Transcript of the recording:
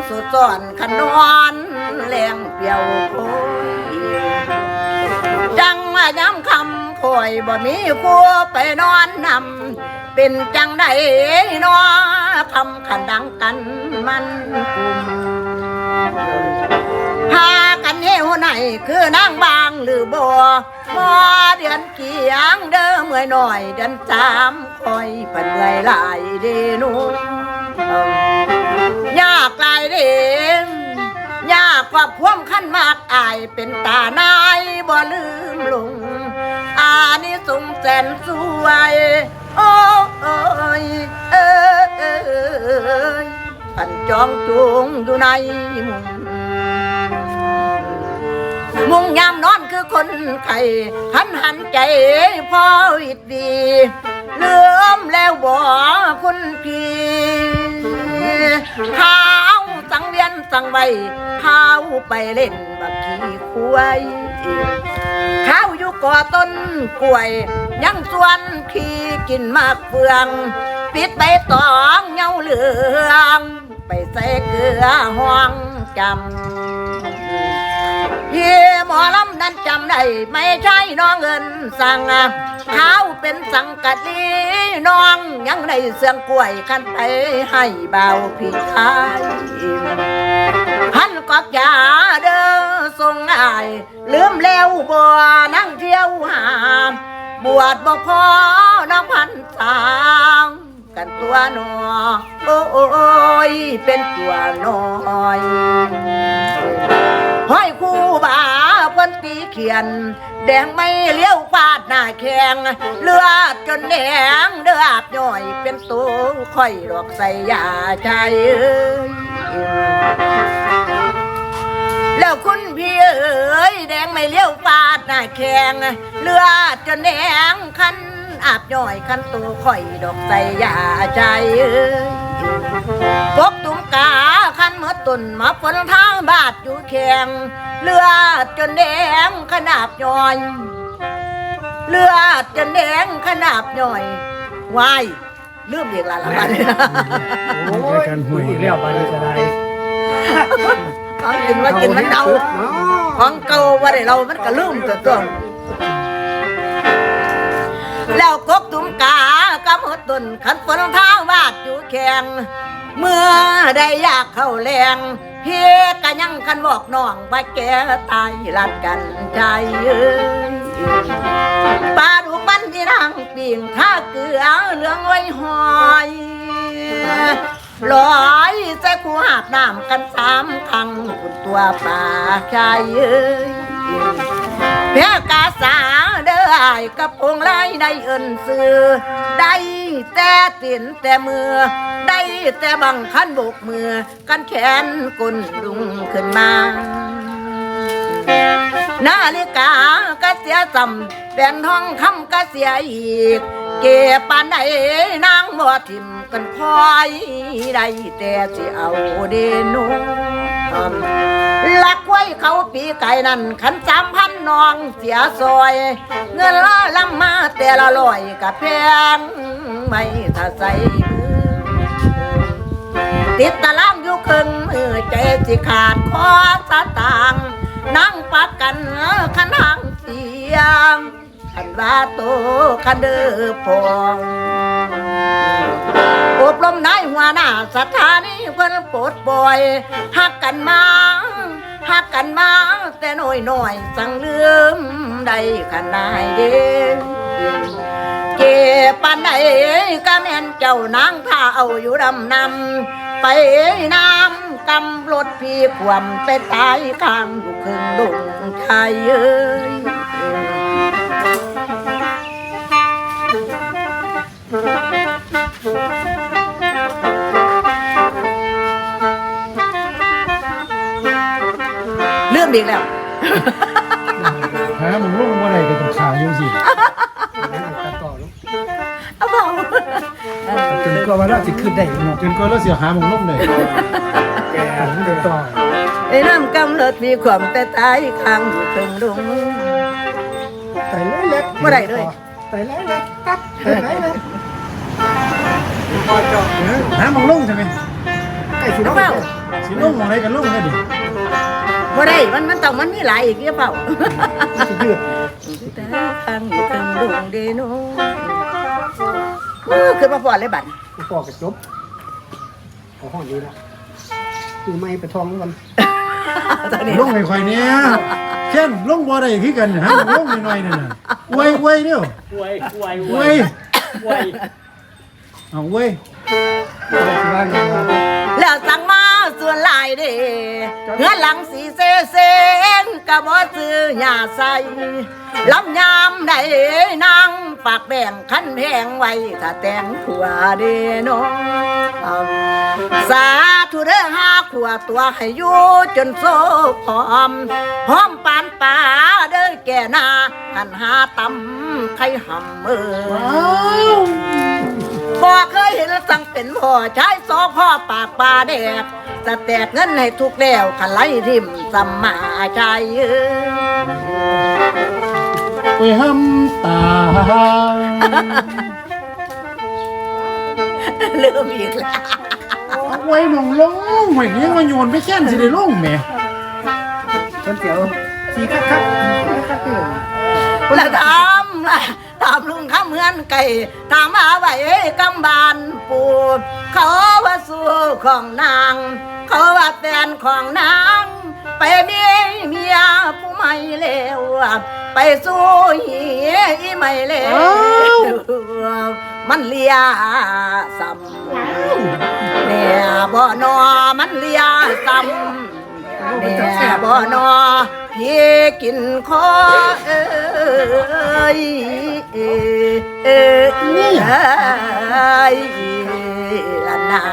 สุดซ้อนขนอนแรงเปียวโคยจังมาย้ำคำคอยบ่มีคู่ไปนอนนำเป็นจังได้นอทำขันดังกันมันกุมหากันเหี้ยวไหนคือนางบางหรือบ่พอเดือนเกียงเด้อเมื่อยหน่อยเดือนสามคอยปันเมื่อยหลายเดนูยากหลายเดยากกว่าพวงขั้นมากอายเป็นตานายบ่ลืมลงอานี่สงแสนสวยโอ้ยพันจองจูงอยู่ในมุงยามนอนคือคนไข้หันใจพอวิตดีเลื่อมแล้วบ่คุณพี่ข้าวสังเวียนสังไว้ข้าวไปเล่นบักขี้ควายข้าวอยู่ก่อต้นกล้วยยังส่วนขี้กินมากเฟืองปิดใบตองเงาเหลืองไปใส่เกลือห้องจำพี่หมอลำนั้นจำได้ไม่ใช่น้องเงินสั่งเขาเป็นสังกัดดีน้องยังได้เสียงกล้วยกันไปให้เบาพี่ชายพันก็อย่าเด้อทรงอายลืมแล้วบัวนั่งเที่ยวหาบวชบอกพ่อน้องพันสางกันตัวหนอโอ้ยเป็นตัวน้อยห้อยคู่บ่าเพิ่นตีเขียนแดงไม่เลี้ยวฟาดหน้าแข็งเลือดจนแดงเดือดย่อยเป็นตัวค่อยดอกใส่ยาใจแล้วคุณพี่เอ๋ยแดงไม่เลี้ยวฟาดหน้าแข็งเลือดจนแดงคันอาบย่อยคันตัวค่อยดอกใส่ยาใจพกตุ้มกาคันเมื่อตุนมาฝนทางบาดอยู่แข็งเลือดจนแดงขนาบย่อยเลือดจนแดงขนาบย่อยวายลืมเรียกละบ้านโอ้ยกันห่วยอีกแล้วบ้านนี้จะได้ของกินว่ากินมันเดาของเก่าว่าได้เรามันก็ลืมตัวแล้วกกตุ้มกากำหัวตุนขันฝนเท้าบาดอยู่แข็งเมื่อได้อยากเข้าแรงเพียกยังคันบอกน้องว่าแกตายรัดกันใจปลาดูปั้นที่นั่งปิ่งท่าเกลือเหลืองไว้หอยลอยใส่คู่หาบน้ำกัน3 ครั้งคุณตัวปลาชายเพียกาสาเด้อกับพงไล่ได้เอินซื้อได้แต่ตินแต่มือได้แต่บังคันโบกมือกันแขนกุนดุงขึ้นมานาฬิกาก็เสียซ้ำเป็นทองคำก็เสียอีกเก็บปานใดนางบ่ทิมกันคอยได้แต่สิเอาเดนูลักไว้เขาปีไก่นั่นขัน3,000น้องเสียซอยเงินละลำมาแต่ละร้อยกับแพงไม่ถ้าใส่มือติดตะล่างอยู่ครึ่งมือใจสิขาดคอสตางนั่งปักกันขันหางเสียงขันว่าโตขันเดือพองอบรมนายหัวหน้าสถานีเพิ่นปลดปล่อยหักกันมาแต่น้อยสั่งลืมได้ขนาดเด้เก็บปานใดก็แม่นเจ้านางท่าเอาอยู่ดำนำไปน้ำกำรถพี่ความไปตายข้างอยู่ครึ่งดงชายเรื่องดีแล้วหามึงรู้ว่าอะไรก็ต้องขาอยู่สิต่อลูกเอาเปล่าจนกว่าเราจะขึ้นได้จนกว่าเราเสียหามึงลุ่มเลยแกมึงเดินต่อไอ้น้ำกำเลิดมีความแต่ตายข้างอยู่ครึ่งดงไต่เล็กเมื่อไรเลยไต่เล็กตัดไต่เล็กพอจบหามึงลุ่มใช่ไหมไก่สีน้ำเปล่า สิลงอะไรกันลงกันดิ บ่ได้มันต้องมันมีหลายอีกเยอะเปล่า สิยืด แต่ทางอยู่ทางดวงเดโนคือมาพอเลยบัด ปอกกระจบเอาห้องนี้ละคือไม่ไปทองกัน ตอนนี้ ลงให้ข่อยเนี่ยแค่นลงบ่ได้คือกันฮะลงหน่อยๆนั่นน่ะอวยเด้อ อวย อวย เอาเว้ย ว่าไงครับ แล้วสั่งมาส่วนหลายเด้เฮือนหลังสีเซงก็บ่ซื้อหญ้าใส่ลำยามได้นางฝากแบ่งคันแพงไว้ถ้าแต่งผัวเด้น้องสาธุเด้อหาขัวตัวให้อยู่จนโซพร้อมหอมปานป่าเด้อแก่หน้าหันหาตำไข่หำบ่เคยเห็นสั่งเป็นพ่อชายสอพ่อปากปลาแดกจะแตกเงินให้ทุกแล้วขันไหลทิมสัมมาใจ ไปห้ำตา เริ่มอีกแล้ว เอาไว้มองลงไว้ยังมาโยนไปแค่นสิได้ลงแหม คนเสียวสีคักเลย แล้วทำลุงข้าเหมือนไก่ถามมาไว้กำบานปูเขาว่าสู้ของนาง เขาว่าแฟนของนาง ไปมีเมียผู้ใหม่แล้วไปสู้เหียอีใหม่แล้วมันเลียซ้ำเนี่ยบ่นอมันเลียซ้ำเนี่ยบ่นอพี่กินคอละนา